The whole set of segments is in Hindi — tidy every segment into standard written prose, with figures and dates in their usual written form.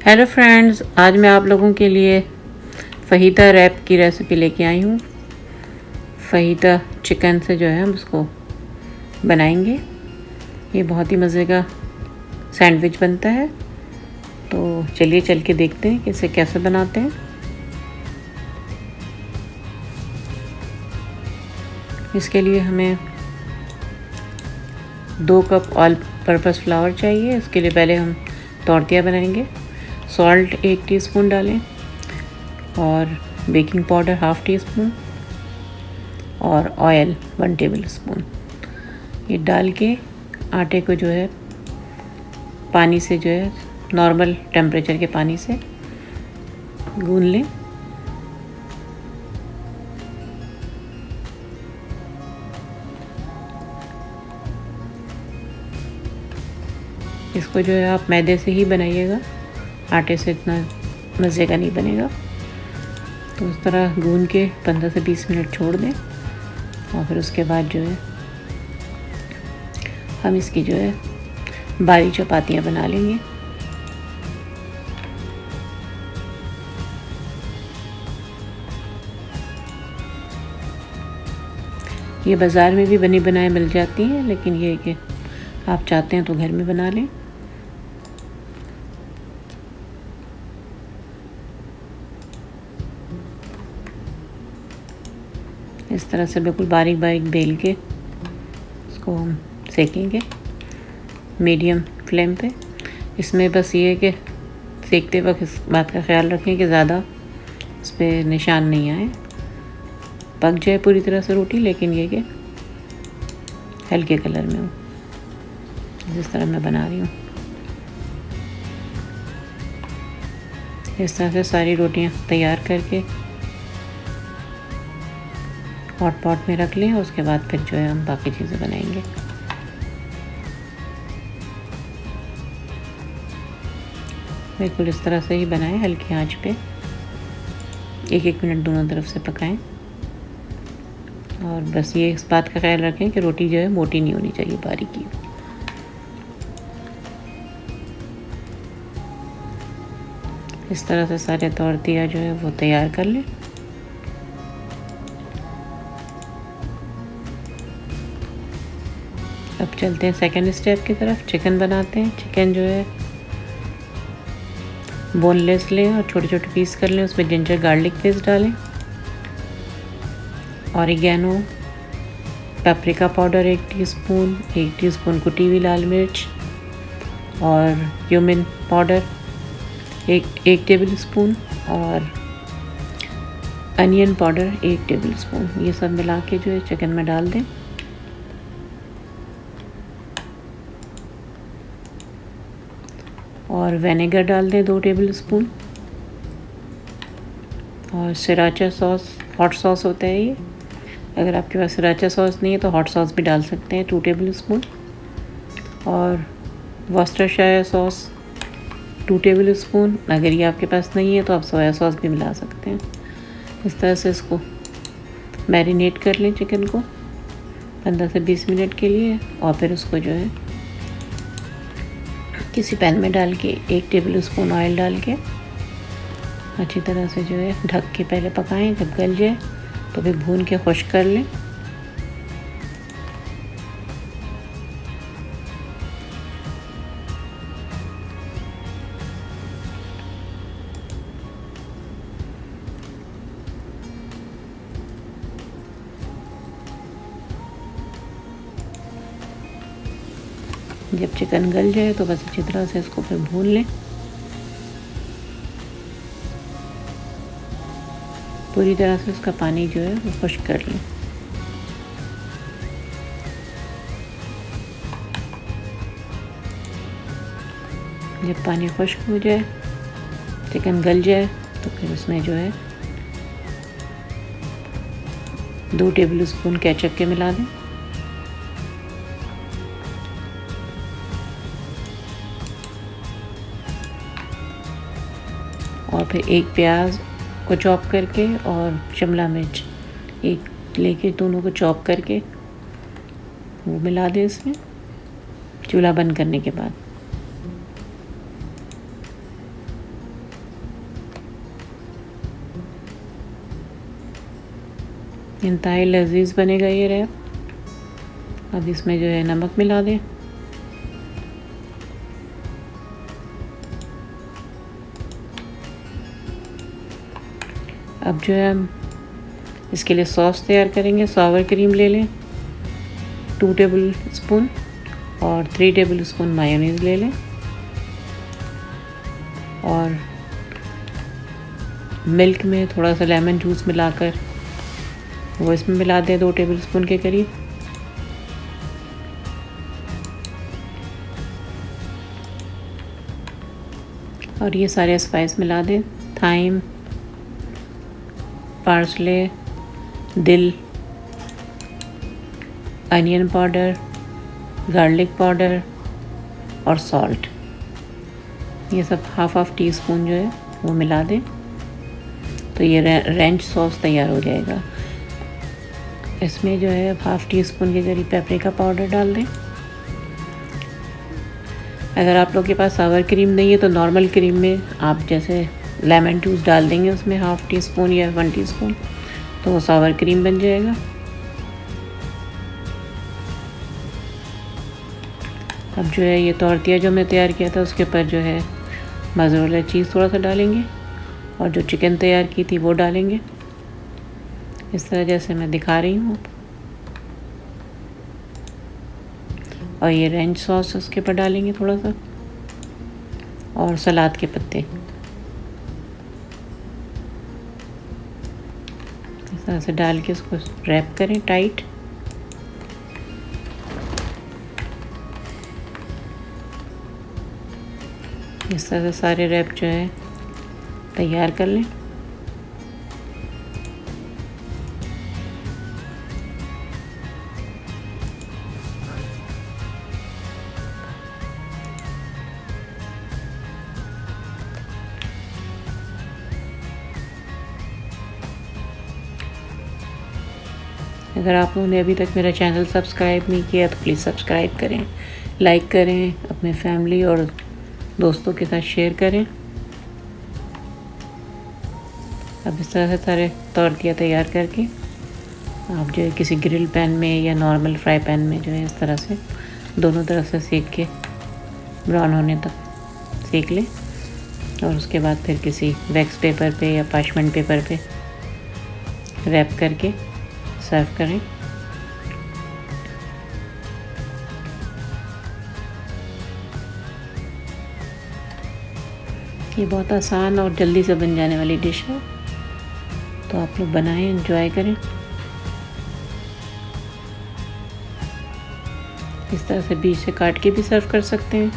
हेलो फ्रेंड्स, आज मैं आप लोगों के लिए फ़हीदा रैप की रेसिपी लेके आई हूँ। फ़हीदा चिकन से जो है हम उसको बनाएंगे। ये बहुत ही मज़े का सैंडविच बनता है। तो चलिए चल के देखते हैं कि इसे कैसे बनाते हैं। इसके लिए हमें 2 कप ऑल पर्पस फ्लावर चाहिए। इसके लिए पहले हम तोरतिया बनाएंगे। सॉल्ट 1 टीस्पून डालें और बेकिंग पाउडर ½ टीस्पून और ऑयल 1 टेबलस्पून। ये डाल के आटे को जो है पानी से जो है नॉर्मल टेम्परेचर के पानी से गूंद लें। इसको जो है आप मैदे से ही बनाइएगा, आटे से इतना मज़े का नहीं बनेगा। तो उस तरह गूंद के 15 से 20 मिनट छोड़ दें और फिर उसके बाद जो है हम इसकी जो है बारीक चपातियाँ बना लेंगे। ये बाज़ार में भी बनी बनाई मिल जाती हैं, लेकिन ये कि आप चाहते हैं तो घर में बना लें। इस तरह से बिल्कुल बारीक बारीक बेल के इसको हम सेकेंगे मीडियम फ्लेम पे। इसमें बस ये है कि सेकते वक्त इस बात का ख्याल रखें कि ज़्यादा इस पर निशान नहीं आए, पक जाए पूरी तरह से रोटी, लेकिन ये कि हल्के कलर में हो, जिस तरह मैं बना रही हूँ। इस तरह से सारी रोटियाँ तैयार करके हॉट पॉट में रख लें और उसके बाद फिर जो है हम बाकी चीज़ें बनाएंगे। बिल्कुल इस तरह से ही बनाएं, हल्की आंच पे 1-1 मिनट दोनों तरफ से पकाएं। और बस ये इस बात का ख्याल रखें कि रोटी जो है मोटी नहीं होनी चाहिए, बारीकी। इस तरह से सारे तोरतिया जो है वो तैयार कर लें। अब चलते हैं सेकंड स्टेप की तरफ। चिकन बनाते हैं। चिकन जो है बोनलेस लें और छोटे छोटे पीस कर लें। उसमें जिंजर गार्लिक पेस्ट डालें, oregano, paprika powder 1 teaspoon, 1 teaspoon कुटी हुई लाल मिर्च और क्यूमिन पाउडर 1 टेबलस्पून और अनियन पाउडर 1 टेबलस्पून। ये सब मिला के जो है चिकन में डाल दें। और विनेगर डाल दें 2 टेबलस्पून। और सृराचा सॉस, हॉट सॉस होता है ये, अगर आपके पास सृराचा सॉस नहीं है तो हॉट सॉस भी डाल सकते हैं 2 टेबलस्पून। और वर्सेस्टरशायर सॉस 2 टेबलस्पून। अगर ये आपके पास नहीं है तो आप सोया सॉस भी मिला सकते हैं। इस तरह से इसको मैरिनेट कर लें चिकन को 15 से 20 मिनट के लिए। और फिर उसको जो है किसी पैन में डाल के 1 टेबलस्पून ऑयल डाल के अच्छी तरह से जो है ढक के पहले पकाएं। जब गल जाए तो फिर भून के खुश्क कर लें। जब चिकन गल जाए तो बस अच्छी तरह से इसको फिर भून लें। पूरी तरह से उसका पानी जो है वो खुश्क कर लें। जब पानी खुश्क हो जाए, चिकन गल जाए, तो फिर उसमें जो है 2 टेबलस्पून केचप के मिला दें। और फिर 1 प्याज को चॉप करके और शिमला मिर्च 1 लेके दोनों को चॉप करके वो मिला दें इसमें चूल्हा बंद करने के बाद। इंतहाई लजीज बनेगा ये रैप। अब इसमें जो है नमक मिला दें। अब जो है हम इसके लिए सॉस तैयार करेंगे। सावर क्रीम ले लें 2 टेबल स्पून और 3 टेबल स्पून मायोनीज़ ले लें और मिल्क में थोड़ा सा लेमन जूस मिलाकर वो इसमें मिला दें 2 टेबल स्पून के करीब। और ये सारे स्पाइस मिला दें, थाइम, पार्सले, दिल, अनियन पाउडर, गार्लिक पाउडर और सॉल्ट। ये सब हाफ टी स्पून जो है वो मिला दें तो ये रेंच सॉस तैयार हो जाएगा। इसमें जो है हाफ टी स्पून के करीब पेपरिका पाउडर डाल दें। अगर आप लोग के पास सावर क्रीम नहीं है तो नॉर्मल क्रीम में आप जैसे लेमन जूस डाल देंगे उसमें हाफ टी स्पून या 1 टीस्पून, तो वो सावर क्रीम बन जाएगा। अब जो है ये तोरतिया जो मैं तैयार किया था उसके ऊपर जो है मोज़रेला चीज़ थोड़ा सा डालेंगे और जो चिकन तैयार की थी वो डालेंगे, इस तरह जैसे मैं दिखा रही हूँ। और ये रेंच सॉस उसके ऊपर डालेंगे थोड़ा सा और सलाद के पत्ते। इस तरह से डाल के उसको रैप करें टाइट। इस तरह से सारे रैप जो है तैयार कर लें। अगर आप लोगों ने अभी तक मेरा चैनल सब्सक्राइब नहीं किया तो प्लीज़ सब्सक्राइब करें, लाइक करें, अपने फैमिली और दोस्तों के साथ शेयर करें। अब इस तरह से सारे तोरतिया तैयार करके आप जो है किसी ग्रिल पैन में या नॉर्मल फ्राई पैन में जो है इस तरह से दोनों तरफ से सेक के ब्राउन होने तक सेक लें और उसके बाद फिर किसी वैक्स पेपर पे या पार्चमेंट पेपर पे रैप करके सर्व करें। ये बहुत आसान और जल्दी से बन जाने वाली डिश है, तो आप लोग बनाएं, एंजॉय करें। इस तरह से बीच से काट के भी सर्व कर सकते हैं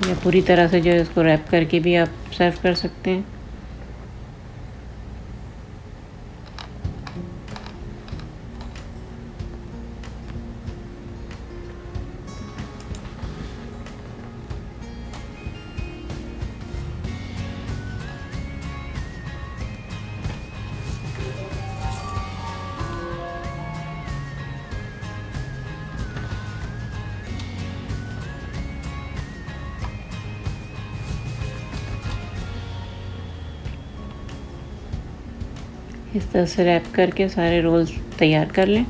या पूरी तरह से जो है इसको रैप करके भी आप सर्व कर सकते हैं। इस तरह से रैप करके सारे रोल्स तैयार कर लें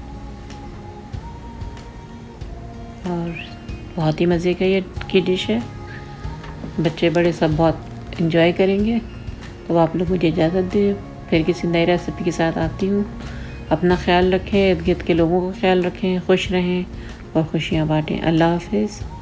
और बहुत ही मज़े का ये की डिश है, बच्चे बड़े सब बहुत एंजॉय करेंगे। तो आप लोग मुझे इजाज़त दें, फिर किसी नई रेसिपी के साथ आती हूँ। अपना ख्याल रखें, इर्द गिर्द के लोगों का ख्याल रखें, खुश रहें और खुशियाँ बाँटें। अल्लाह हाफ़िज़।